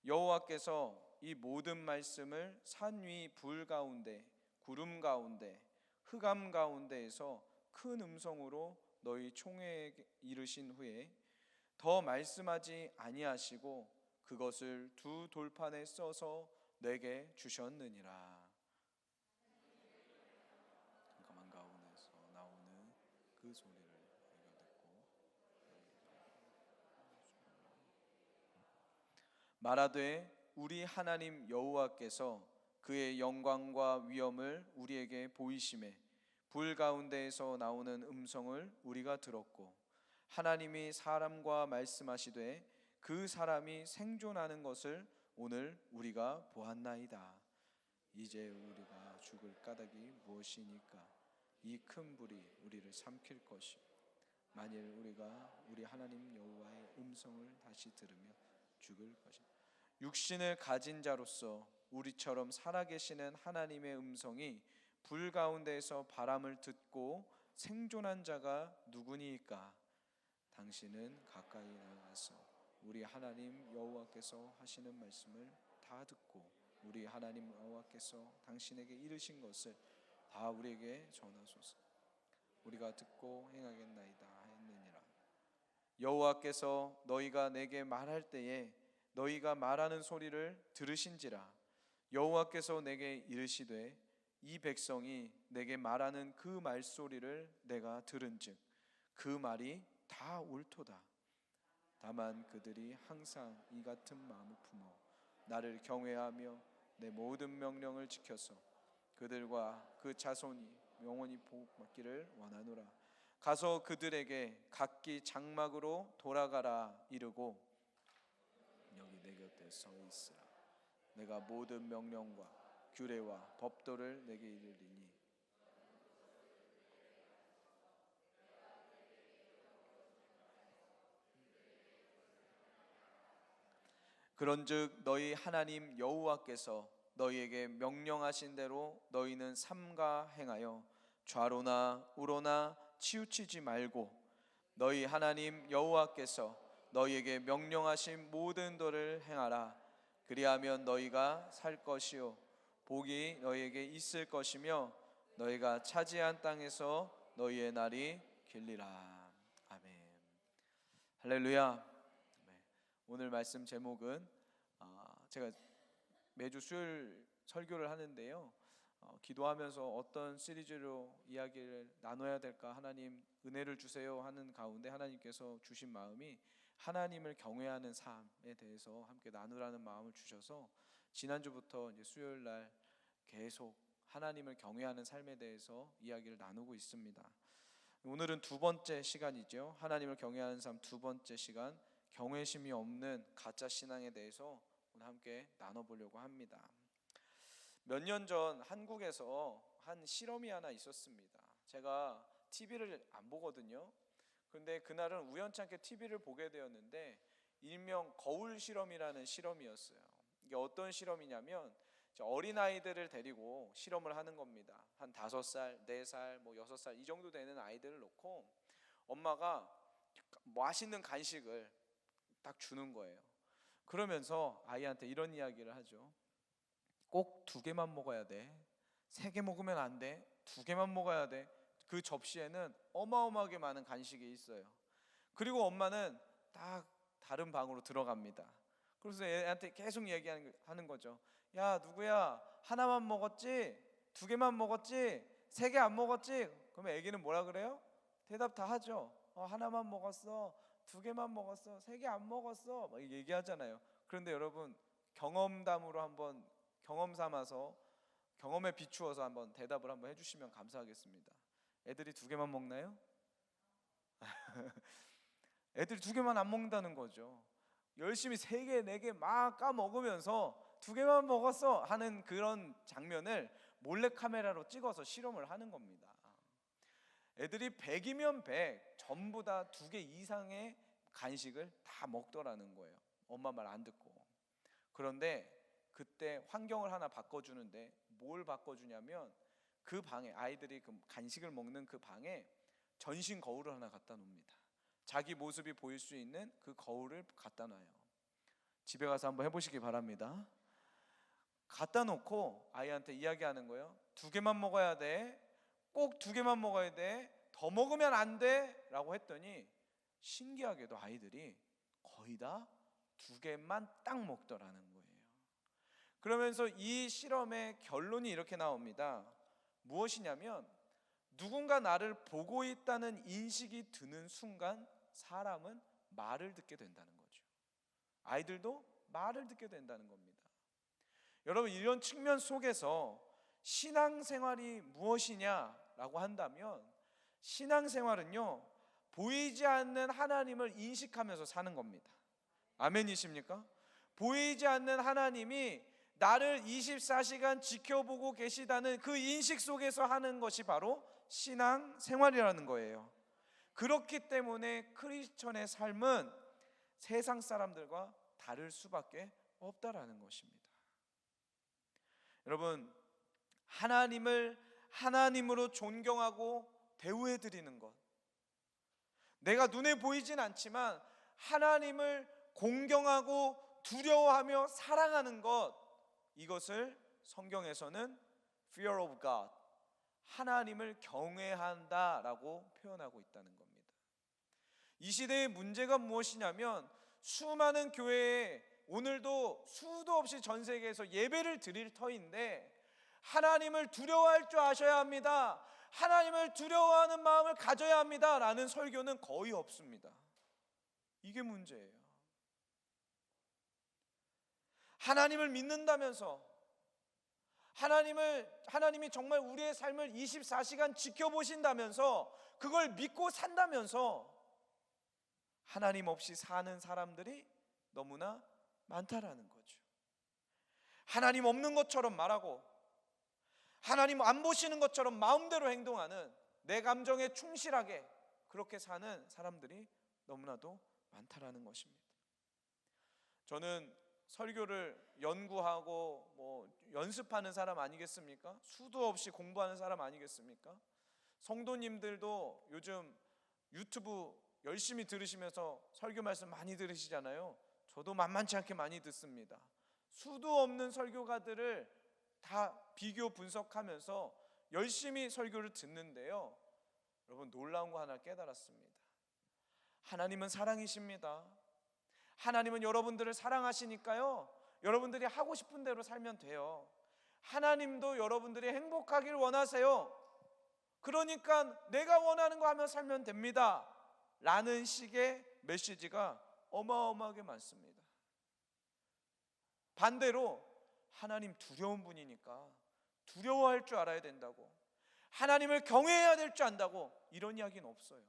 여호와께서 이 모든 말씀을 산 위 불 가운데, 구름 가운데, 흑암 가운데에서 큰 음성으로 너희 총회에 이르신 후에 더 말씀하지 아니하시고 그것을 두 돌판에 써서 내게 주셨느니라. 깜깜한 가운데서 나오는 그 소리를 내가 듣고 말하되 우리 하나님 여호와께서 그의 영광과 위엄을 우리에게 보이심에 불 가운데에서 나오는 음성을 우리가 들었고 하나님이 사람과 말씀하시되 그 사람이 생존하는 것을 오늘 우리가 보았나이다. 이제 우리가 죽을 까닭이 무엇이니까 이 큰 불이 우리를 삼킬 것이요 만일 우리가 우리 하나님 여호와의 음성을 다시 들으며 죽을 것이다. 육신을 가진 자로서 우리처럼 살아계시는 하나님의 음성이 불 가운데에서 바람을 듣고 생존한 자가 누구니까? 당신은 가까이 나가서 우리 하나님 여호와께서 하시는 말씀을 다 듣고 우리 하나님 여호와께서 당신에게 이르신 것을 다 우리에게 전하소서. 우리가 듣고 행하겠나이다 했느니라. 여호와께서 너희가 내게 말할 때에 너희가 말하는 소리를 들으신지라. 여호와께서 내게 이르시되 이 백성이 내게 말하는 그 말소리를 내가 들은즉 그 말이 다 옳도다. 다만 그들이 항상 이 같은 마음을 품어 나를 경외하며 내 모든 명령을 지켜서 그들과 그 자손이 영원히 복받기를 원하노라. 가서 그들에게 각기 장막으로 돌아가라 이르고 여기 내 곁에 서 있으라. 내가 모든 명령과 규례와 법도를 내게 이르리니 그런즉 너희 하나님 여호와께서 너희에게 명령하신 대로 너희는 삼가 행하여 좌로나 우로나 치우치지 말고 너희 하나님 여호와께서 너희에게 명령하신 모든 도를 행하라. 그리하면 너희가 살 것이요 복이 너희에게 있을 것이며 너희가 차지한 땅에서 너희의 날이 길리라. 아멘. 할렐루야. 오늘 말씀 제목은 제가 매주 수요일 설교를 하는데요, 기도하면서 어떤 시리즈로 이야기를 나눠야 될까, 하나님 은혜를 주세요 하는 가운데 하나님께서 주신 마음이 하나님을 경외하는 삶에 대해서 함께 나누라는 마음을 주셔서 지난주부터 이제 수요일 날 계속 하나님을 경외하는 삶에 대해서 이야기를 나누고 있습니다. 오늘은 두 번째 시간이죠. 하나님을 경외하는 삶 두 번째 시간, 경외심이 없는 가짜 신앙에 대해서 오늘 함께 나눠보려고 합니다. 몇 년 전 한국에서 한 실험이 하나 있었습니다. 제가 TV를 안 보거든요. 그런데 그날은 우연찮게 TV를 보게 되었는데 일명 거울 실험이라는 실험이었어요. 이게 어떤 실험이냐면 어린아이들을 데리고 실험을 하는 겁니다. 한 5살, 4살, 6살 이 정도 되는 아이들을 놓고 엄마가 맛있는 간식을 딱 주는 거예요. 그러면서 아이한테 이런 이야기를 하죠. 꼭 2개만 먹어야 돼. 3개 먹으면 안 돼. 2개만 먹어야 돼. 그 접시에는 어마어마하게 많은 간식이 있어요. 그리고 엄마는 딱 다른 방으로 들어갑니다. 그래서 애한테 계속 얘기하는 거죠. 야, 누구야? 하나만 먹었지? 2개만 먹었지? 3개 안 먹었지? 그러면 애기는 뭐라 그래요? 대답 다 하죠. 하나만 먹었어. 2개만 먹었어. 3개 안 먹었어. 막 얘기하잖아요. 그런데 여러분, 경험담으로 한번 경험 삼아서 경험에 비추어서 한번 대답을 한번 해주시면 감사하겠습니다. 애들이 2개만 먹나요? 애들이 2개만 안 먹는다는 거죠. 열심히 3개, 4개 막 까먹으면서 2개만 먹었어 하는 그런 장면을 몰래카메라로 찍어서 실험을 하는 겁니다. 애들이 100이면 100 전부 다 2개 이상의 간식을 다 먹더라는 거예요. 엄마 말 안 듣고. 그런데 그때 환경을 하나 바꿔주는데 뭘 바꿔주냐면 그 방에 아이들이 그 간식을 먹는 그 방에 전신 거울을 하나 갖다 놓습니다. 자기 모습이 보일 수 있는 그 거울을 갖다 놔요. 집에 가서 한번 해보시기 바랍니다. 갖다 놓고 아이한테 이야기하는 거예요. 2개만 먹어야 돼. 꼭 2개만 먹어야 돼. 더 먹으면 안 돼. 라고 했더니 신기하게도 아이들이 거의 다 2개만 딱 먹더라는 거예요. 그러면서 이 실험의 결론이 이렇게 나옵니다. 무엇이냐면 누군가 나를 보고 있다는 인식이 드는 순간 사람은 말을 듣게 된다는 거죠. 아이들도 말을 듣게 된다는 겁니다. 여러분, 이런 측면 속에서 신앙생활이 무엇이냐라고 한다면 신앙생활은요, 보이지 않는 하나님을 인식하면서 사는 겁니다. 아멘이십니까? 보이지 않는 하나님이 나를 24시간 지켜보고 계시다는 그 인식 속에서 하는 것이 바로 신앙생활이라는 거예요. 그렇기 때문에 크리스천의 삶은 세상 사람들과 다를 수밖에 없다라는 것입니다. 여러분, 하나님을 하나님으로 존경하고 대우해 드리는 것, 내가 눈에 보이진 않지만 하나님을 공경하고 두려워하며 사랑하는 것, 이것을 성경에서는 fear of God, 하나님을 경외한다라고 표현하고 있다는 겁니다. 이 시대의 문제가 무엇이냐면 수많은 교회에 오늘도 수도 없이 전 세계에서 예배를 드릴 터인데 하나님을 두려워할 줄 아셔야 합니다, 하나님을 두려워하는 마음을 가져야 합니다 라는 설교는 거의 없습니다. 이게 문제예요. 하나님을 믿는다면서, 하나님이 정말 우리의 삶을 24시간 지켜보신다면서, 그걸 믿고 산다면서 하나님 없이 사는 사람들이 너무나 많다라는 거죠. 하나님 없는 것처럼 말하고 하나님 안 보시는 것처럼 마음대로 행동하는, 내 감정에 충실하게 그렇게 사는 사람들이 너무나도 많다라는 것입니다. 저는 설교를 연구하고 연습하는 사람 아니겠습니까? 수도 없이 공부하는 사람 아니겠습니까? 성도님들도 요즘 유튜브 열심히 들으시면서 설교 말씀 많이 들으시잖아요. 저도 만만치 않게 많이 듣습니다. 수도 없는 설교가들을 다 비교 분석하면서 열심히 설교를 듣는데요, 여러분, 놀라운 거 하나 깨달았습니다. 하나님은 사랑이십니다. 하나님은 여러분들을 사랑하시니까요, 여러분들이 하고 싶은 대로 살면 돼요. 하나님도 여러분들이 행복하길 원하세요. 그러니까 내가 원하는 거 하며 살면 됩니다 라는 식의 메시지가 어마어마하게 많습니다. 반대로 하나님 두려운 분이니까 두려워할 줄 알아야 된다고, 하나님을 경외해야 될 줄 안다고, 이런 이야기는 없어요.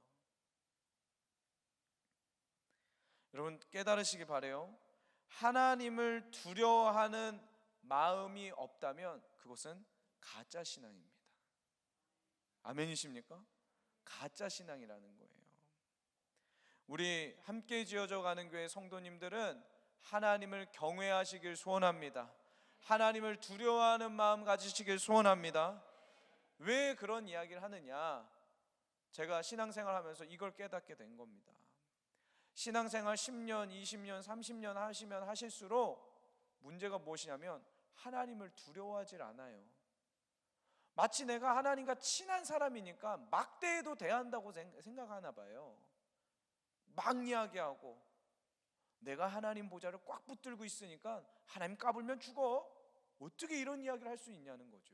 여러분, 깨달으시기 바라요. 하나님을 두려워하는 마음이 없다면 그것은 가짜 신앙입니다. 아멘이십니까? 가짜 신앙이라는 거예요. 우리 함께 지어져 가는 교회 성도님들은 하나님을 경외하시길 소원합니다. 하나님을 두려워하는 마음 가지시길 소원합니다. 왜 그런 이야기를 하느냐? 제가 신앙생활 하면서 이걸 깨닫게 된 겁니다. 신앙생활 10년, 20년, 30년 하시면 하실수록 문제가 무엇이냐면 하나님을 두려워하질 않아요. 마치 내가 하나님과 친한 사람이니까 막대해도 대한다고 생각하나 봐요. 막 이야기하고, 내가 하나님 보좌를 꽉 붙들고 있으니까 하나님 까불면 죽어, 어떻게 이런 이야기를 할 수 있냐는 거죠.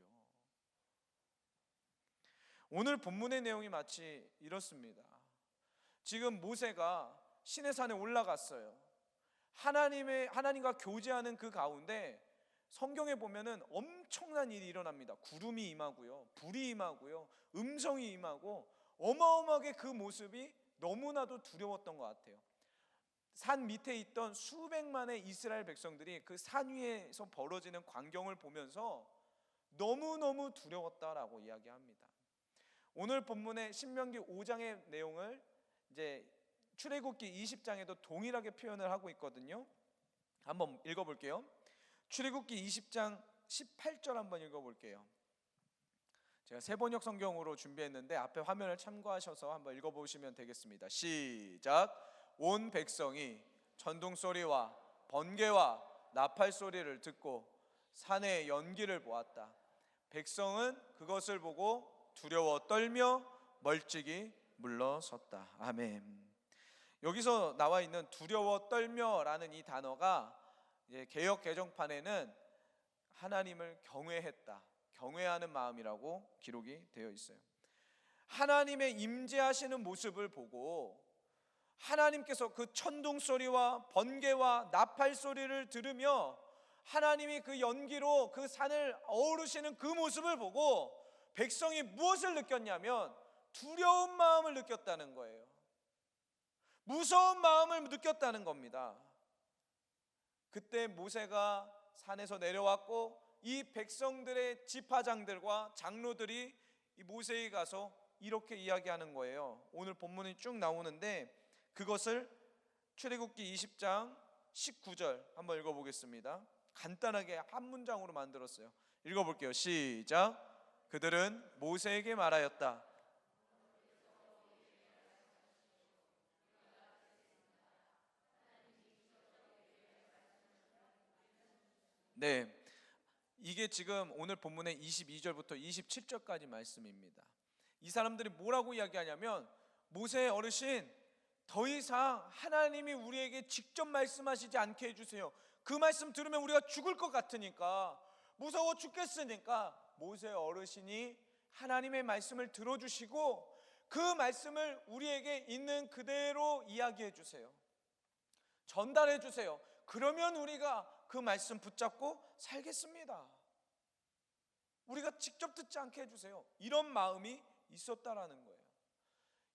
오늘 본문의 내용이 마치 이렇습니다. 지금 모세가 시내산에 올라갔어요. 하나님과 교제하는 그 가운데 성경에 보면은 엄청난 일이 일어납니다. 구름이 임하고요, 불이 임하고요, 음성이 임하고, 어마어마하게 그 모습이 너무나도 두려웠던 것 같아요. 산 밑에 있던 수백만의 이스라엘 백성들이 그 산 위에서 벌어지는 광경을 보면서 너무너무 두려웠다라고 이야기합니다. 오늘 본문의 신명기 5장의 내용을 이제 출애굽기 20장에도 동일하게 표현을 하고 있거든요. 한번 읽어볼게요. 출애굽기 20장 18절 한번 읽어볼게요. 제가 세번역 성경으로 준비했는데 앞에 화면을 참고하셔서 한번 읽어보시면 되겠습니다. 시작. 온 백성이 전동소리와 번개와 나팔 소리를 듣고 산의 연기를 보았다. 백성은 그것을 보고 두려워 떨며 멀찍이 물러섰다. 아멘. 여기서 나와 있는 두려워 떨며라는 이 단어가 개역 개정판에는 하나님을 경외했다, 경외하는 마음이라고 기록이 되어 있어요. 하나님의 임재하시는 모습을 보고 하나님께서 그 천둥 소리와 번개와 나팔 소리를 들으며 하나님이 그 연기로 그 산을 어우르시는 그 모습을 보고 백성이 무엇을 느꼈냐면 두려운 마음을 느꼈다는 거예요. 무서운 마음을 느꼈다는 겁니다. 그때 모세가 산에서 내려왔고 이 백성들의 지파장들과 장로들이 이 모세에게 가서 이렇게 이야기하는 거예요. 오늘 본문이 쭉 나오는데 그것을 출애굽기 20장 19절 한번 읽어보겠습니다. 간단하게 한 문장으로 만들었어요. 읽어볼게요. 시작. 그들은 모세에게 말하였다. 네, 이게 지금 오늘 본문의 22절부터 27절까지 말씀입니다. 이 사람들이 뭐라고 이야기하냐면 모세 어르신, 더 이상 하나님이 우리에게 직접 말씀하시지 않게 해주세요. 그 말씀 들으면 우리가 죽을 것 같으니까, 무서워 죽겠으니까 모세 어르신이 하나님의 말씀을 들어주시고 그 말씀을 우리에게 있는 그대로 이야기해 주세요. 전달해 주세요. 그러면 우리가 그 말씀 붙잡고 살겠습니다. 우리가 직접 듣지 않게 해주세요. 이런 마음이 있었다라는 거예요.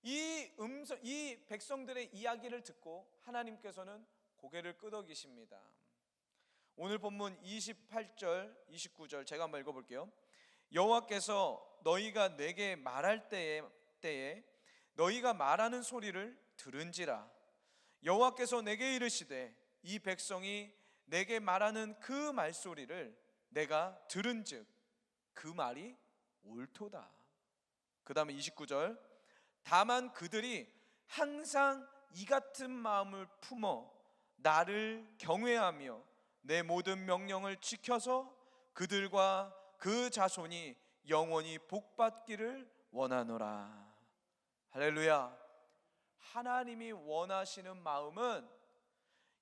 이 백성들의 이야기를 듣고 하나님께서는 고개를 끄덕이십니다. 오늘 본문 28절, 29절 제가 한번 읽어볼게요. 여호와께서 너희가 내게 말할 때에 너희가 말하는 소리를 들은지라. 여호와께서 내게 이르시되 이 백성이 내게 말하는 그 말소리를 내가 들은즉 그 말이 옳도다. 그 다음에 29절. 다만 그들이 항상 이 같은 마음을 품어 나를 경외하며 내 모든 명령을 지켜서 그들과 그 자손이 영원히 복받기를 원하노라. 할렐루야. 하나님이 원하시는 마음은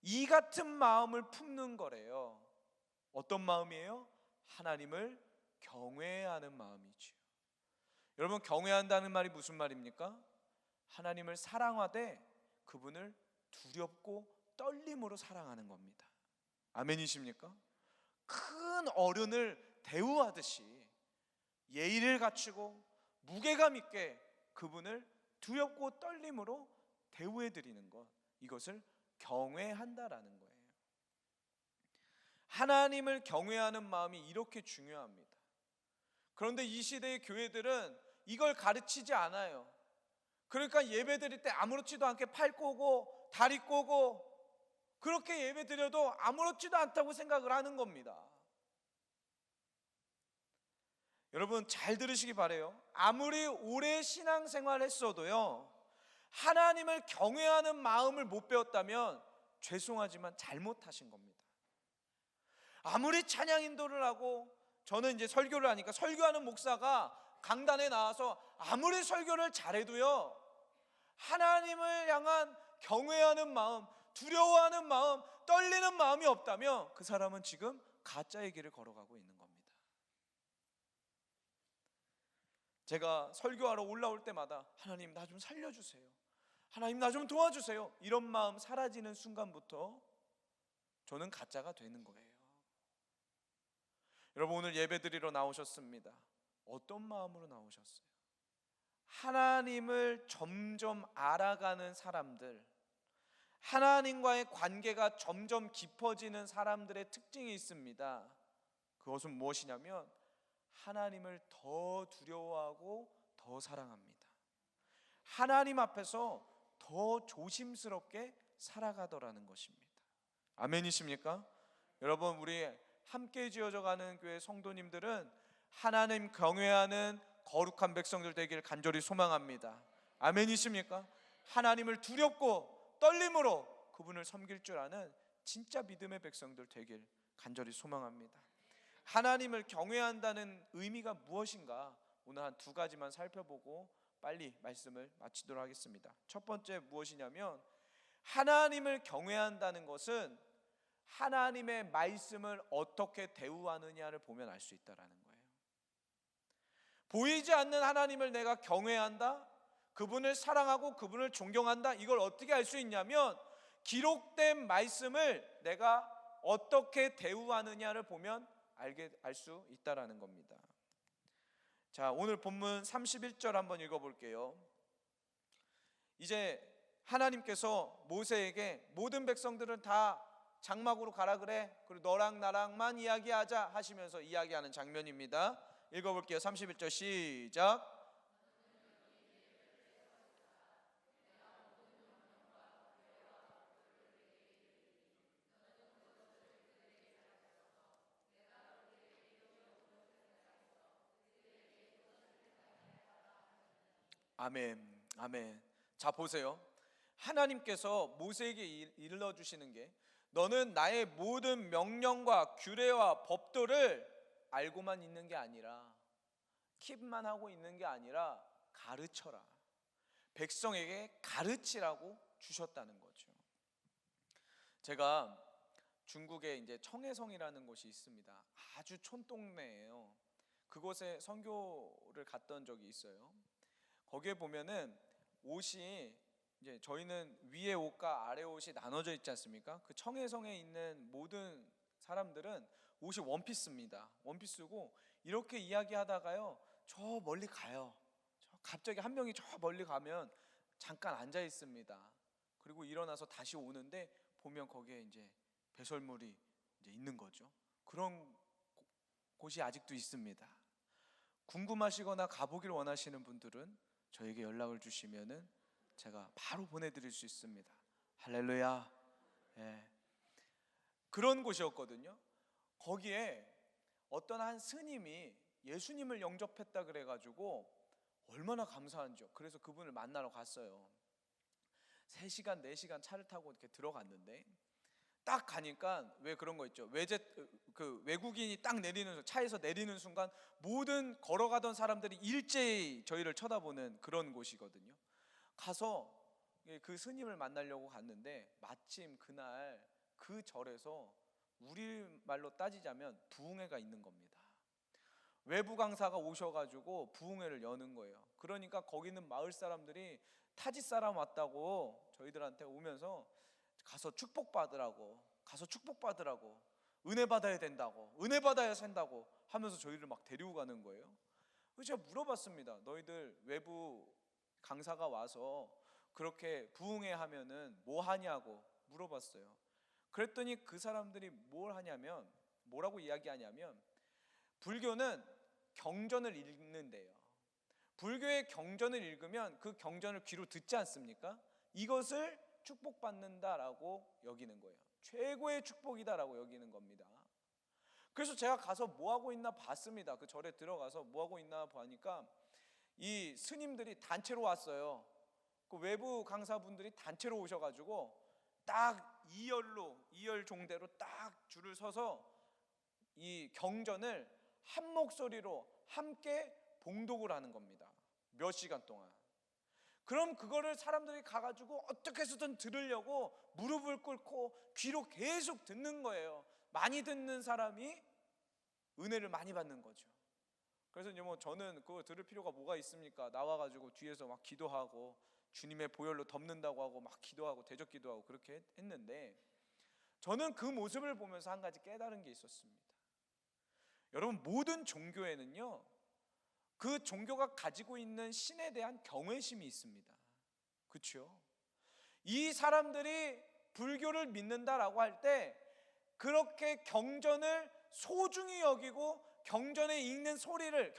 이 같은 마음을 품는 거래요. 어떤 마음이에요? 하나님을 경외하는 마음이죠. 여러분, 경외한다는 말이 무슨 말입니까? 하나님을 사랑하되 그분을 두렵고 떨림으로 사랑하는 겁니다. 아멘이십니까? 큰 어른을 대우하듯이 예의를 갖추고 무게감 있게 그분을 두렵고 떨림으로 대우해 드리는 것, 이것을 경외한다라는 거예요. 하나님을 경외하는 마음이 이렇게 중요합니다. 그런데 이 시대의 교회들은 이걸 가르치지 않아요. 그러니까 예배 드릴 때 아무렇지도 않게 팔 꼬고 다리 꼬고 그렇게 예배 드려도 아무렇지도 않다고 생각을 하는 겁니다. 여러분 잘 들으시기 바라요. 아무리 오래 신앙생활 했어도요, 하나님을 경외하는 마음을 못 배웠다면 죄송하지만 잘못하신 겁니다. 아무리 찬양 인도를 하고, 저는 이제 설교를 하니까 설교하는 목사가 강단에 나와서 아무리 설교를 잘해도요, 하나님을 향한 경외하는 마음, 두려워하는 마음, 떨리는 마음이 없다면 그 사람은 지금 가짜의 길을 걸어가고 있는 겁니다. 제가 설교하러 올라올 때마다 하나님 나 좀 살려주세요, 하나님 나 좀 도와주세요, 이런 마음 사라지는 순간부터 저는 가짜가 되는 거예요. 여러분 오늘 예배드리러 나오셨습니다. 어떤 마음으로 나오셨어요? 하나님을 점점 알아가는 사람들, 하나님과의 관계가 점점 깊어지는 사람들의 특징이 있습니다. 그것은 무엇이냐면 하나님을 더 두려워하고 더 사랑합니다. 하나님 앞에서 더 조심스럽게 살아가더라는 것입니다. 아멘이십니까? 여러분 우리 함께 지어져가는 교회 성도님들은 하나님 경외하는 거룩한 백성들 되기를 간절히 소망합니다. 아멘이십니까? 하나님을 두렵고 떨림으로 그분을 섬길 줄 아는 진짜 믿음의 백성들 되길 간절히 소망합니다. 하나님을 경외한다는 의미가 무엇인가? 오늘 한 두 가지만 살펴보고 빨리 말씀을 마치도록 하겠습니다. 첫 번째 무엇이냐면, 하나님을 경외한다는 것은 하나님의 말씀을 어떻게 대우하느냐를 보면 알 수 있다라는 거예요. 보이지 않는 하나님을 내가 경외한다, 그분을 사랑하고 그분을 존경한다, 이걸 어떻게 알 수 있냐면 기록된 말씀을 내가 어떻게 대우하느냐를 보면 알 수 있다라는 겁니다. 자, 오늘 본문 31절 한번 읽어볼게요. 이제 하나님께서 모세에게 모든 백성들은 다 장막으로 가라 그래, 그리고 너랑 나랑만 이야기하자 하시면서 이야기하는 장면입니다. 읽어볼게요. 31절 시작. 아멘, 아멘. 자, 보세요. 하나님께서 모세에게 일러주시는 게, 너는 나의 모든 명령과 규례와 법도를 알고만 있는 게 아니라, 킵만 하고 있는 게 아니라 가르쳐라. 백성에게 가르치라고 주셨다는 거죠. 제가 중국에 이제 청해성이라는 곳이 있습니다. 아주 촌동네예요. 그곳에 선교를 갔던 적이 있어요. 거기에 보면은 옷이, 이제 저희는 위에 옷과 아래 옷이 나눠져 있지 않습니까? 그 청해성에 있는 모든 사람들은 옷이 원피스입니다. 원피스고, 이렇게 이야기하다가요, 저 멀리 가요. 갑자기 한 명이 저 멀리 가면 잠깐 앉아 있습니다. 그리고 일어나서 다시 오는데 보면 거기에 이제 배설물이 이제 있는 거죠. 그런 곳이 아직도 있습니다. 궁금하시거나 가보길 원하시는 분들은 저에게 연락을 주시면은 제가 바로 보내드릴 수 있습니다. 할렐루야. 예. 그런 곳이었거든요. 거기에 어떤 한 스님이 예수님을 영접했다 그래가지고 얼마나 감사한지요. 그래서 그분을 만나러 갔어요. 3시간 4시간 차를 타고 이렇게 들어갔는데, 딱 가니까 왜 그런 거 있죠. 외국인이 딱 차에서 내리는 순간 모든 걸어가던 사람들이 일제히 저희를 쳐다보는 그런 곳이거든요. 가서 그 스님을 만나려고 갔는데, 마침 그날 그 절에서 우리말로 따지자면 부흥회가 있는 겁니다. 외부 강사가 오셔가지고 부흥회를 여는 거예요. 그러니까 거기 있는 마을 사람들이 타지 사람 왔다고 저희들한테 오면서 가서 축복받으라고, 은혜 받아야 된다고, 은혜 받아야 산다고 하면서 저희를 막 데리고 가는 거예요. 그래서 제가 물어봤습니다. 너희들 외부 강사가 와서 그렇게 부흥회 하면은 뭐 하냐고 물어봤어요. 그랬더니 그 사람들이 뭐라고 이야기하냐면, 불교는 경전을 읽는데요. 불교의 경전을 읽으면 그 경전을 귀로 듣지 않습니까? 이것을 축복받는다라고 여기는 거예요. 최고의 축복이다라고 여기는 겁니다. 그래서 제가 가서 뭐하고 있나 봤습니다. 그 절에 들어가서 뭐하고 있나 보니까 이 스님들이 단체로 왔어요. 그 외부 강사분들이 단체로 오셔가지고 딱 2열 종대로 딱 줄을 서서 이 경전을 한 목소리로 함께 봉독을 하는 겁니다. 몇 시간 동안. 그럼 그거를 사람들이 가가지고 어떻게 해서든 들으려고 무릎을 꿇고 귀로 계속 듣는 거예요. 많이 듣는 사람이 은혜를 많이 받는 거죠. 그래서 이제 저는 그거 들을 필요가 뭐가 있습니까? 나와가지고 뒤에서 막 기도하고 주님의 보혈로 덮는다고 하고 막 기도하고 대적 기도하고 그렇게 했는데, 저는 그 모습을 보면서 한 가지 깨달은 게 있었습니다. 여러분, 모든 종교에는요, 그 종교가 가지고 있는 신에 대한 경외심이 있습니다. 그렇죠? 이 사람들이 불교를 믿는다라고 할 때 그렇게 경전을 소중히 여기고 경전을 읽는 소리를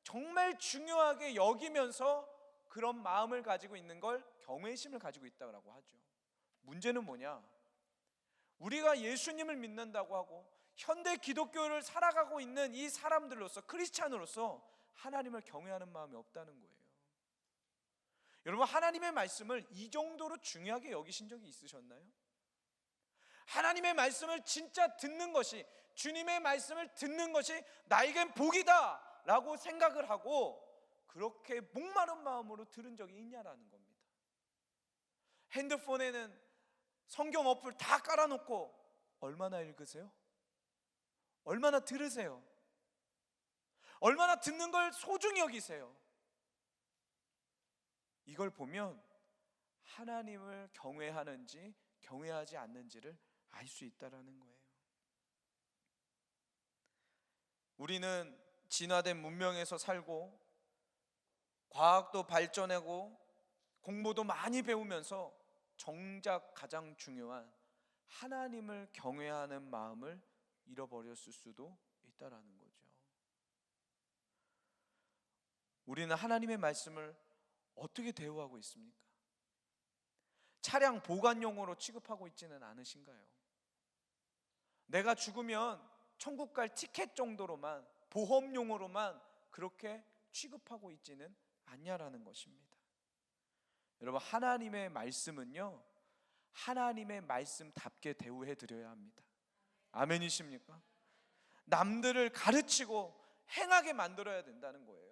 정말 중요하게 여기면서 그런 마음을 가지고 있는 걸 경외심을 가지고 있다고 하죠. 문제는 뭐냐? 우리가 예수님을 믿는다고 하고 현대 기독교를 살아가고 있는 이 사람들로서, 크리스찬으로서 하나님을 경외하는 마음이 없다는 거예요. 여러분, 하나님의 말씀을 이 정도로 중요하게 여기신 적이 있으셨나요? 하나님의 말씀을 진짜 듣는 것이, 주님의 말씀을 듣는 것이 나에겐 복이다 라고 생각을 하고 그렇게 목마른 마음으로 들은 적이 있냐라는 겁니다. 핸드폰에는 성경 어플 다 깔아놓고 얼마나 읽으세요? 얼마나 들으세요? 얼마나 듣는 걸 소중히 여기세요? 이걸 보면 하나님을 경외하는지 경외하지 않는지를 알 수 있다라는 거예요. 우리는 진화된 문명에서 살고 과학도 발전하고 공부도 많이 배우면서 정작 가장 중요한 하나님을 경외하는 마음을 잃어버렸을 수도 있다라는 거죠. 우리는 하나님의 말씀을 어떻게 대우하고 있습니까? 차량 보관용으로 취급하고 있지는 않으신가요? 내가 죽으면 천국 갈 티켓 정도로만, 보험용으로만 그렇게 취급하고 있지는 않냐라는 것입니다. 여러분, 하나님의 말씀은요, 하나님의 말씀답게 대우해 드려야 합니다. 아멘이십니까? 남들을 가르치고 행하게 만들어야 된다는 거예요.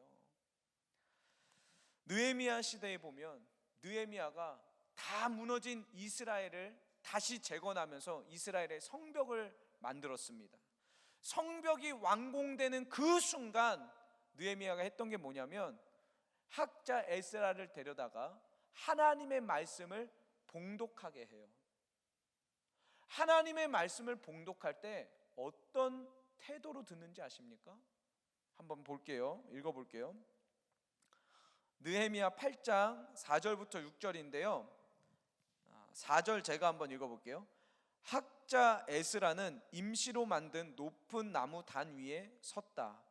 느헤미야 시대에 보면 느헤미야가 다 무너진 이스라엘을 다시 재건하면서 이스라엘의 성벽을 만들었습니다. 성벽이 완공되는 그 순간 느헤미야가 했던 게 뭐냐면 학자 에스라를 데려다가 하나님의 말씀을 봉독하게 해요. 하나님의 말씀을 봉독할 때 어떤 태도로 듣는지 아십니까? 한번 볼게요. 읽어볼게요. 느헤미야 8장 4절부터 6절인데요 4절 제가 한번 읽어볼게요. 학자 에스라는 임시로 만든 높은 나무 단 위에 섰다.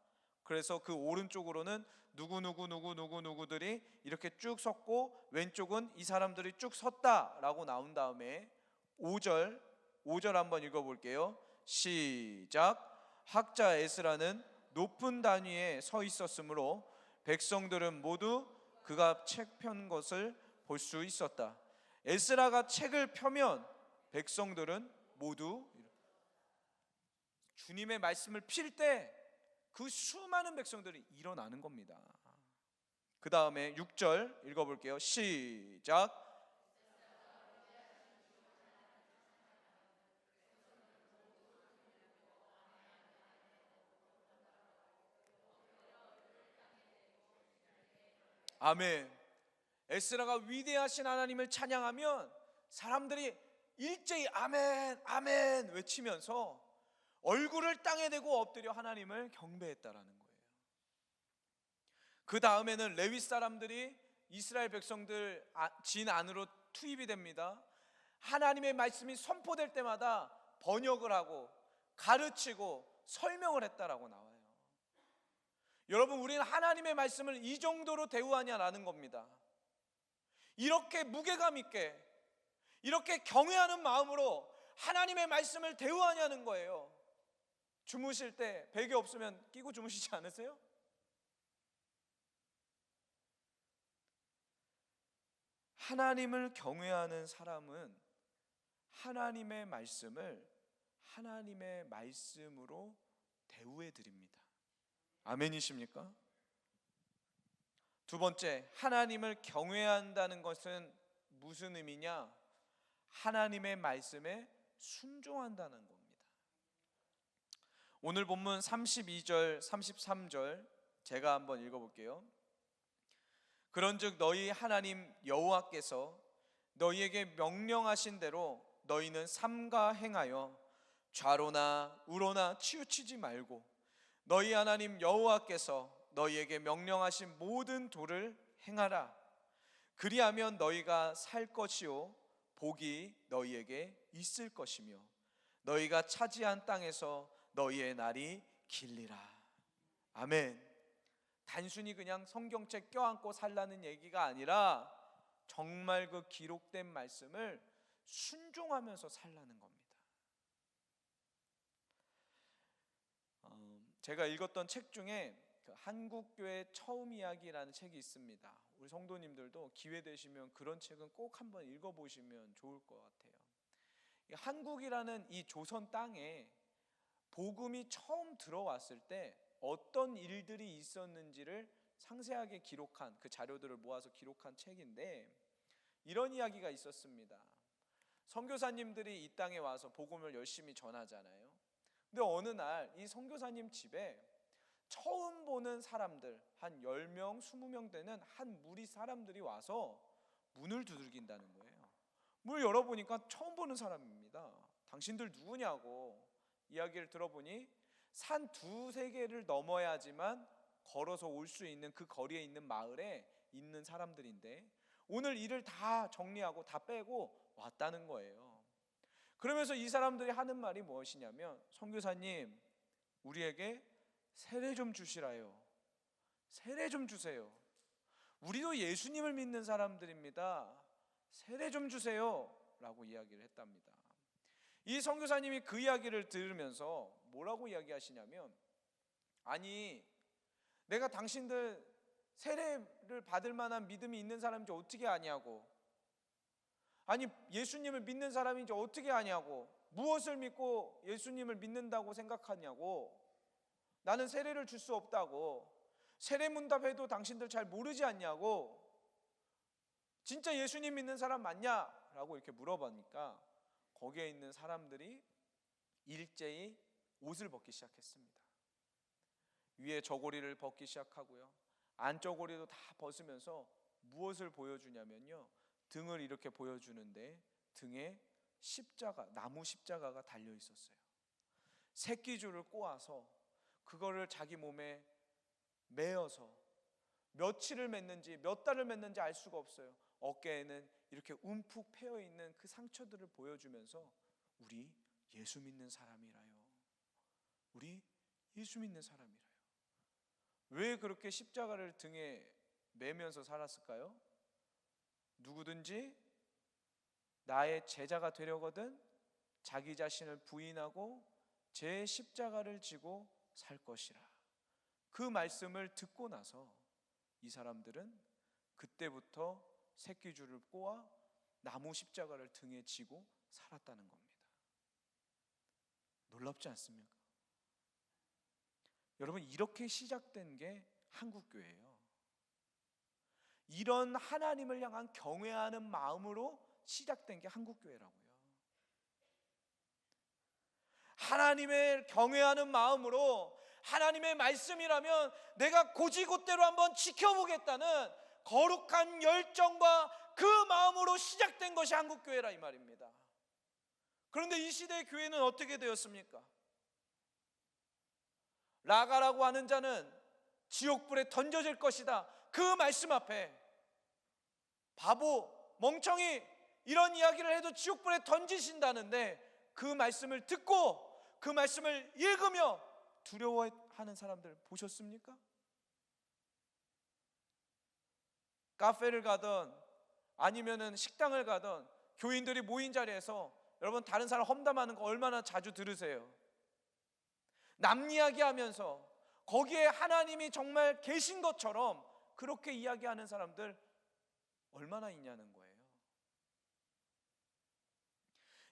그래서 그 오른쪽으로는 누구들이 이렇게 쭉 섰고 왼쪽은 이 사람들이 쭉 섰다라고 나온 다음에 5절 한번 읽어볼게요. 시작. 학자 에스라는 높은 단 위에 서 있었으므로 백성들은 모두 그가 책 편 것을 볼 수 있었다. 에스라가 책을 펴면 백성들은 모두 주님의 말씀을 필 때 그 수많은 백성들이 일어나는 겁니다. 그 다음에 6절 읽어볼게요. 시작. 아멘. 에스라가 위대하신 하나님을 찬양하면 사람들이 일제히 아멘 아멘 외치면서 얼굴을 땅에 대고 엎드려 하나님을 경배했다라는 거예요. 그 다음에는 레위 사람들이 이스라엘 백성들 진 안으로 투입이 됩니다. 하나님의 말씀이 선포될 때마다 번역을 하고 가르치고 설명을 했다라고 나와요. 여러분, 우리는 하나님의 말씀을 이 정도로 대우하냐라는 겁니다. 이렇게 무게감 있게, 이렇게 경외하는 마음으로 하나님의 말씀을 대우하냐는 거예요. 주무실 때 베개 없으면 끼고 주무시지 않으세요? 하나님을 경외하는 사람은 하나님의 말씀을 하나님의 말씀으로 대우해 드립니다. 아멘이십니까? 두 번째, 하나님을 경외한다는 것은 무슨 의미냐? 하나님의 말씀에 순종한다는 겁니다. 오늘 본문 32절, 33절 제가 한번 읽어볼게요. 그런즉 너희 하나님 여호와께서 너희에게 명령하신 대로 너희는 삼가 행하여 좌로나 우로나 치우치지 말고 너희 하나님 여호와께서 너희에게 명령하신 모든 도를 행하라. 그리하면 너희가 살 것이요 복이 너희에게 있을 것이며 너희가 차지한 땅에서 너희의 날이 길리라. 아멘. 단순히 그냥 성경책 껴안고 살라는 얘기가 아니라 정말 그 기록된 말씀을 순종하면서 살라는 겁니다. 제가 읽었던 책 중에 한국교회 처음 이야기라는 책이 있습니다. 우리 성도님들도 기회 되시면 그런 책은 꼭 한번 읽어보시면 좋을 것 같아요. 한국이라는 이 조선 땅에 복음이 처음 들어왔을 때 어떤 일들이 있었는지를 상세하게 기록한 그 자료들을 모아서 기록한 책인데, 이런 이야기가 있었습니다. 선교사님들이 이 땅에 와서 복음을 열심히 전하잖아요. 근데 어느 날 이 선교사님 집에 처음 보는 사람들 한 10명, 20명 되는 한 무리 사람들이 와서 문을 두들긴다는 거예요. 문을 열어보니까 처음 보는 사람입니다. 당신들 누구냐고 이야기를 들어보니 산 두세 개를 넘어야지만 걸어서 올 수 있는 그 거리에 있는 마을에 있는 사람들인데 오늘 일을 다 정리하고 다 빼고 왔다는 거예요. 그러면서 이 사람들이 하는 말이 무엇이냐면, 선교사님, 우리에게 세례 좀 주시라요. 세례 좀 주세요. 우리도 예수님을 믿는 사람들입니다. 세례 좀 주세요 라고 이야기를 했답니다. 이 선교사님이 그 이야기를 들으면서 뭐라고 이야기하시냐면, 아니, 내가 당신들 세례를 받을 만한 믿음이 있는 사람인지 어떻게 아냐고, 아니 예수님을 믿는 사람인지 어떻게 아냐고, 무엇을 믿고 예수님을 믿는다고 생각하냐고, 나는 세례를 줄 수 없다고, 세례문답해도 당신들 잘 모르지 않냐고, 진짜 예수님 믿는 사람 맞냐? 라고 이렇게 물어보니까 거기에 있는 사람들이 일제히 옷을 벗기 시작했습니다. 위에 저고리를 벗기 시작하고요, 안저고리도 다 벗으면서 무엇을 보여주냐면요, 등을 이렇게 보여주는데 등에 십자가, 나무 십자가가 달려 있었어요. 새끼줄을 꼬아서 그거를 자기 몸에 매어서 며칠을 맸는지 몇 달을 맸는지 알 수가 없어요. 어깨에는 이렇게 움푹 패여 있는 그 상처들을 보여주면서 우리 예수 믿는 사람이라요. 우리 예수 믿는 사람이라요. 왜 그렇게 십자가를 등에 매면서 살았을까요? 누구든지 나의 제자가 되려거든 자기 자신을 부인하고 제 십자가를 지고 살 것이라. 그 말씀을 듣고 나서 이 사람들은 그때부터 새끼줄을 꼬아 나무 십자가를 등에 지고 살았다는 겁니다. 놀랍지 않습니까? 여러분, 이렇게 시작된 게 한국교회예요. 이런 하나님을 향한 경외하는 마음으로 시작된 게 한국교회라고요. 하나님을 경외하는 마음으로, 하나님의 말씀이라면 내가 고지곳대로 한번 지켜보겠다는 거룩한 열정과 그 마음으로 시작된 것이 한국교회라 이 말입니다. 그런데 이 시대의 교회는 어떻게 되었습니까? 라가라고 하는 자는 지옥불에 던져질 것이다, 그 말씀 앞에 바보, 멍청이 이런 이야기를 해도 지옥불에 던지신다는데 그 말씀을 듣고 그 말씀을 읽으며 두려워하는 사람들 보셨습니까? 카페를 가던 아니면은 식당을 가던 교인들이 모인 자리에서 여러분 다른 사람 험담하는 거 얼마나 자주 들으세요? 남 이야기하면서 거기에 하나님이 정말 계신 것처럼 그렇게 이야기하는 사람들 얼마나 있냐는 거예요.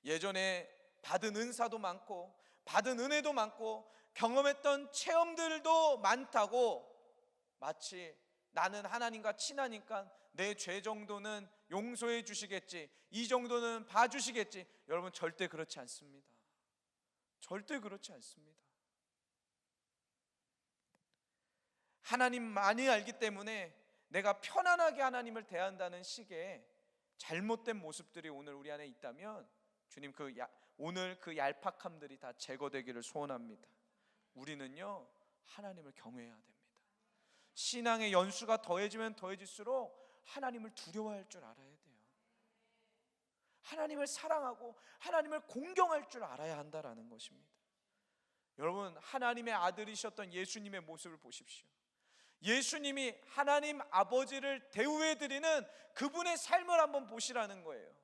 예전에 받은 은사도 많고 받은 은혜도 많고 경험했던 체험들도 많다고 마치 나는 하나님과 친하니까 내 죄 정도는 용서해 주시겠지, 이 정도는 봐주시겠지. 여러분, 절대 그렇지 않습니다. 절대 그렇지 않습니다. 하나님 많이 알기 때문에 내가 편안하게 하나님을 대한다는 식의 잘못된 모습들이 오늘 우리 안에 있다면 주님 오늘 그 얄팍함들이 다 제거되기를 소원합니다. 우리는요 하나님을 경외해야 됩니다. 신앙의 연수가 더해지면 더해질수록 하나님을 두려워할 줄 알아야 돼요. 하나님을 사랑하고 하나님을 공경할 줄 알아야 한다라는 것입니다. 여러분, 하나님의 아들이셨던 예수님의 모습을 보십시오. 예수님이 하나님 아버지를 대우해드리는 그분의 삶을 한번 보시라는 거예요.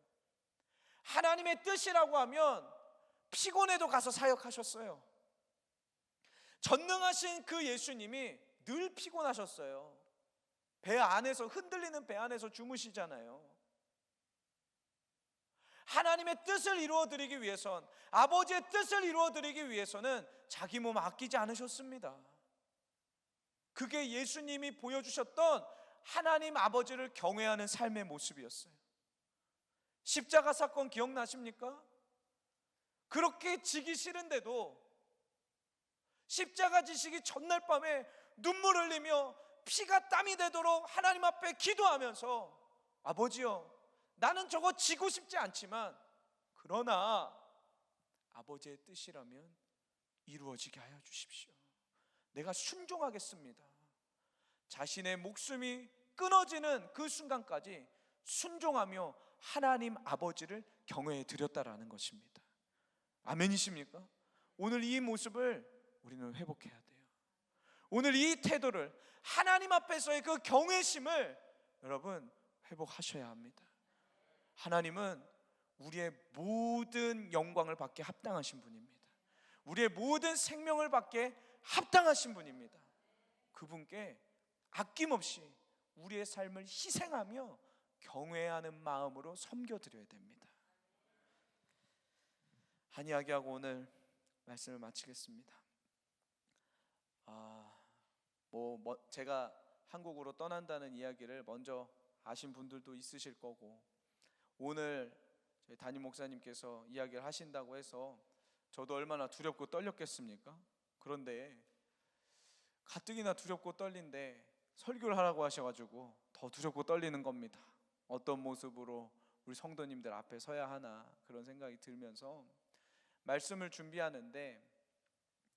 하나님의 뜻이라고 하면 피곤해도 가서 사역하셨어요. 전능하신 그 예수님이 늘 피곤하셨어요. 배 안에서, 흔들리는 배 안에서 주무시잖아요. 하나님의 뜻을 이루어드리기 위해선, 아버지의 뜻을 이루어드리기 위해서는 자기 몸 아끼지 않으셨습니다. 그게 예수님이 보여주셨던 하나님 아버지를 경외하는 삶의 모습이었어요. 십자가 사건 기억나십니까? 그렇게 지기 싫은데도 십자가 지시기 전날 밤에 눈물 흘리며 피가 땀이 되도록 하나님 앞에 기도하면서, 아버지요, 나는 저거 지고 싶지 않지만 그러나 아버지의 뜻이라면 이루어지게 하여 주십시오. 내가 순종하겠습니다. 자신의 목숨이 끊어지는 그 순간까지 순종하며 하나님 아버지를 경외해 드렸다라는 것입니다. 아멘이십니까? 오늘 이 모습을 우리는 회복해야 돼요. 오늘 이 태도를, 하나님 앞에서의 그 경외심을 여러분 회복하셔야 합니다. 하나님은 우리의 모든 영광을 받게 합당하신 분입니다. 우리의 모든 생명을 받게 합당하신 분입니다. 그분께 아낌없이 우리의 삶을 희생하며 경외하는 마음으로 섬겨드려야 됩니다. 한 이야기하고 오늘 말씀을 마치겠습니다. 제가 한국으로 떠난다는 이야기를 먼저 아신 분들도 있으실 거고, 오늘 저희 담임 목사님께서 이야기를 하신다고 해서 저도 얼마나 두렵고 떨렸겠습니까? 그런데 가뜩이나 두렵고 떨린데 설교를 하라고 하셔가지고 더 두렵고 떨리는 겁니다. 어떤 모습으로 우리 성도님들 앞에 서야 하나, 그런 생각이 들면서 말씀을 준비하는데,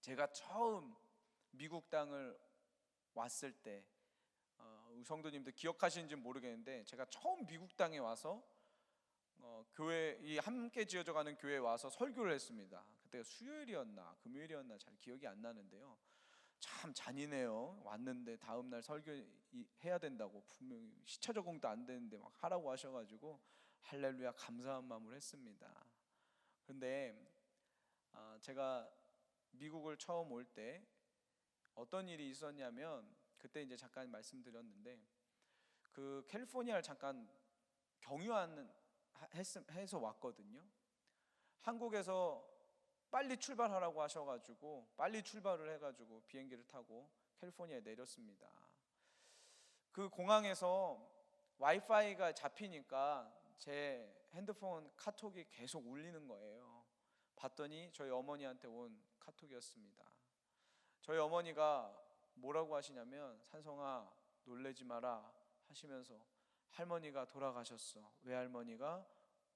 제가 처음 미국 땅을 왔을 때, 우리 성도님들 기억하시는지 모르겠는데, 제가 처음 미국 땅에 와서 교회, 이 함께 지어져가는 교회에 와서 설교를 했습니다. 그때가 수요일이었나 금요일이었나 잘 기억이 안 나는데요, 참 잔인해요. 왔는데 다음날 설교해야 된다고, 분명히 시차 적응도 안 되는데 막 하라고 하셔가지고 할렐루야 감사한 마음으로 했습니다. 그런데 제가 미국을 처음 올 때 어떤 일이 있었냐면, 그때 이제 잠깐 말씀드렸는데, 그 캘리포니아를 잠깐 해서 왔거든요. 한국에서 빨리 출발하라고 하셔가지고 빨리 출발을 해가지고 비행기를 타고 캘리포니아에 내렸습니다. 그 공항에서 와이파이가 잡히니까 제 핸드폰 카톡이 계속 울리는 거예요. 봤더니 저희 어머니한테 온 카톡이었습니다. 저희 어머니가 뭐라고 하시냐면, 산성아 놀래지 마라 하시면서 할머니가 돌아가셨어. 외할머니가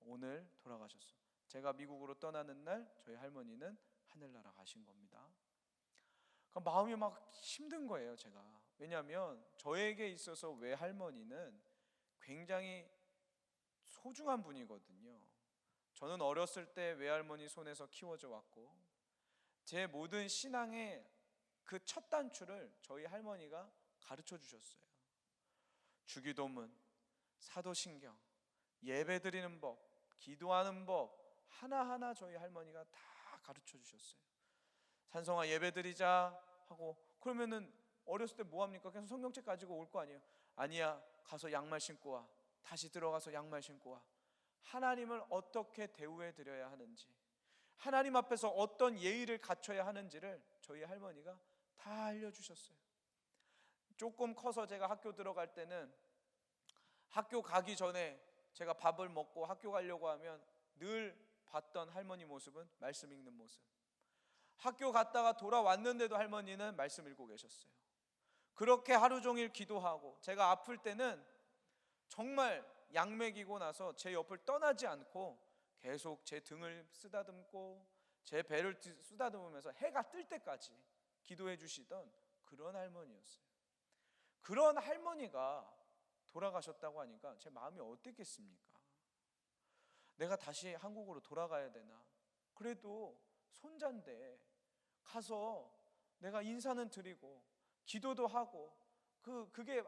오늘 돌아가셨어. 제가 미국으로 떠나는 날 저희 할머니는 하늘나라 가신 겁니다. 그러니까 마음이 막 힘든 거예요, 제가. 왜냐하면 저에게 있어서 외할머니는 굉장히 소중한 분이거든요. 저는 어렸을 때 외할머니 손에서 키워져 왔고, 제 모든 신앙의 그 첫 단추를 저희 할머니가 가르쳐 주셨어요. 주기도문, 사도신경, 예배드리는 법, 기도하는 법 하나하나 저희 할머니가 다 가르쳐 주셨어요. 산성아 예배드리자 하고, 그러면은 어렸을 때 뭐 합니까? 계속 성경책 가지고 올 거 아니에요. 아니야, 가서 양말 신고 와. 다시 들어가서 양말 신고 와. 하나님을 어떻게 대우해 드려야 하는지, 하나님 앞에서 어떤 예의를 갖춰야 하는지를 저희 할머니가 다 알려주셨어요. 조금 커서 제가 학교 들어갈 때는, 학교 가기 전에 제가 밥을 먹고 학교 가려고 하면 늘 봤던 할머니 모습은 말씀 읽는 모습. 학교 갔다가 돌아왔는데도 할머니는 말씀 읽고 계셨어요. 그렇게 하루 종일 기도하고, 제가 아플 때는 정말 약 먹이고 나서 제 옆을 떠나지 않고 계속 제 등을 쓰다듬고 제 배를 쓰다듬으면서 해가 뜰 때까지 기도해 주시던 그런 할머니였어요. 그런 할머니가 돌아가셨다고 하니까 제 마음이 어땠겠습니까? 내가 다시 한국으로 돌아가야 되나? 그래도 손자인데 가서 내가 인사는 드리고 기도도 하고, 그게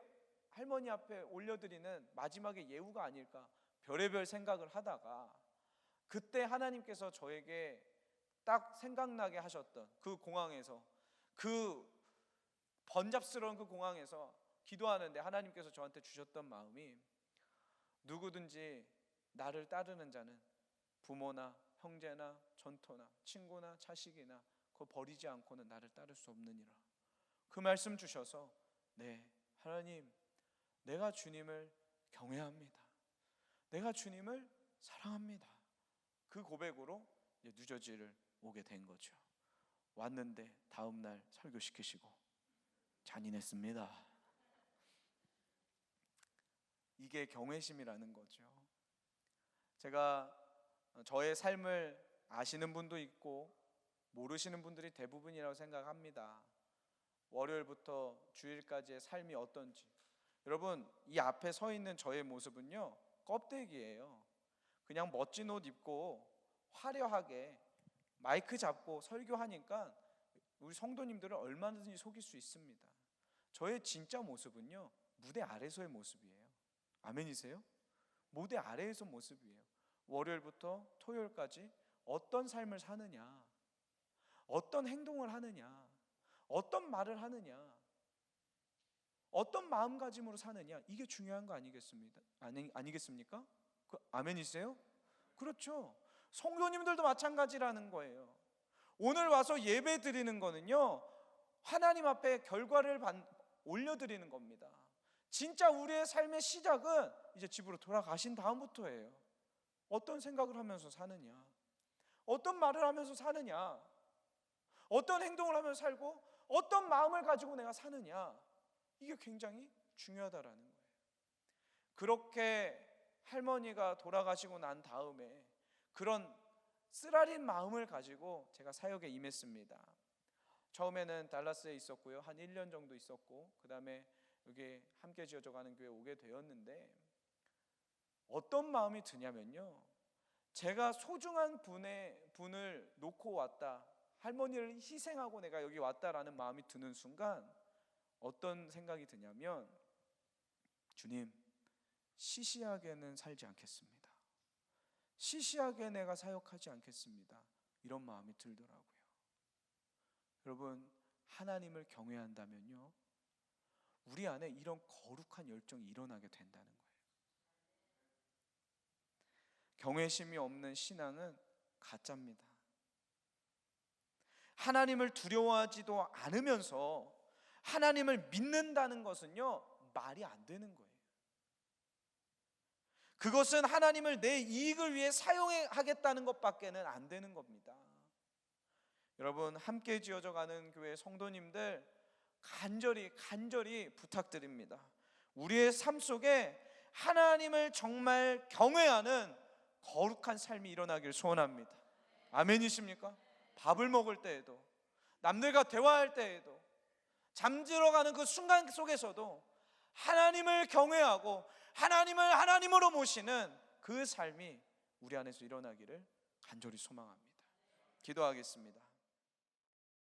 할머니 앞에 올려드리는 마지막의 예우가 아닐까, 별의별 생각을 하다가, 그때 하나님께서 저에게 딱 생각나게 하셨던 그 공항에서, 그 번잡스러운 그 공항에서 기도하는데 하나님께서 저한테 주셨던 마음이, 누구든지 나를 따르는 자는 부모나 형제나 전토나 친구나 자식이나 그거 버리지 않고는 나를 따를 수 없느니라. 그 말씀 주셔서 네 하나님, 내가 주님을 경외합니다. 내가 주님을 사랑합니다. 그 고백으로 이제 뉴저지를 오게 된 거죠. 왔는데 다음 날 설교시키시고 잔인했습니다. 이게 경외심이라는 거죠. 제가 저의 삶을 아시는 분도 있고 모르시는 분들이 대부분이라고 생각합니다. 월요일부터 주일까지의 삶이 어떤지. 여러분, 이 앞에 서 있는 저의 모습은요, 껍데기예요. 그냥 멋진 옷 입고 화려하게 마이크 잡고 설교하니까 우리 성도님들을 얼마든지 속일 수 있습니다. 저의 진짜 모습은요, 무대 아래서의 모습이에요. 아멘이세요? 무대 아래에서 모습이에요. 월요일부터 토요일까지 어떤 삶을 사느냐, 어떤 행동을 하느냐, 어떤 말을 하느냐, 어떤 마음가짐으로 사느냐, 이게 중요한 거 아니겠습니까? 아멘이세요? 그렇죠. 성도님들도 마찬가지라는 거예요. 오늘 와서 예배 드리는 거는요, 하나님 앞에 결과를 올려드리는 겁니다. 진짜 우리의 삶의 시작은 이제 집으로 돌아가신 다음부터예요. 어떤 생각을 하면서 사느냐, 어떤 말을 하면서 사느냐, 어떤 행동을 하면서 살고 어떤 마음을 가지고 내가 사느냐, 이게 굉장히 중요하다라는 거예요. 그렇게 할머니가 돌아가시고 난 다음에 그런 쓰라린 마음을 가지고 제가 사역에 임했습니다. 처음에는 달라스에 있었고요, 한 1년 정도 있었고, 그 다음에 여기 함께 지어져가는 교회에 오게 되었는데, 어떤 마음이 드냐면요, 제가 소중한 분을 놓고 왔다, 할머니를 희생하고 내가 여기 왔다라는 마음이 드는 순간 어떤 생각이 드냐면, 주님, 시시하게는 살지 않겠습니다. 시시하게 내가 사역하지 않겠습니다. 이런 마음이 들더라고요. 여러분, 하나님을 경외한다면요, 우리 안에 이런 거룩한 열정이 일어나게 된다는 거예요. 경외심이 없는 신앙은 가짜입니다. 하나님을 두려워하지도 않으면서 하나님을 믿는다는 것은요, 말이 안 되는 거예요. 그것은 하나님을 내 이익을 위해 사용하겠다는 것밖에는 안 되는 겁니다. 여러분, 함께 지어져 가는 교회 성도님들, 간절히 부탁드립니다. 우리의 삶 속에 하나님을 정말 경외하는 거룩한 삶이 일어나길 소원합니다. 아멘이십니까? 밥을 먹을 때에도, 남들과 대화할 때에도, 잠들어가는 그 순간 속에서도 하나님을 경외하고 하나님을 하나님으로 모시는 그 삶이 우리 안에서 일어나기를 간절히 소망합니다. 기도하겠습니다.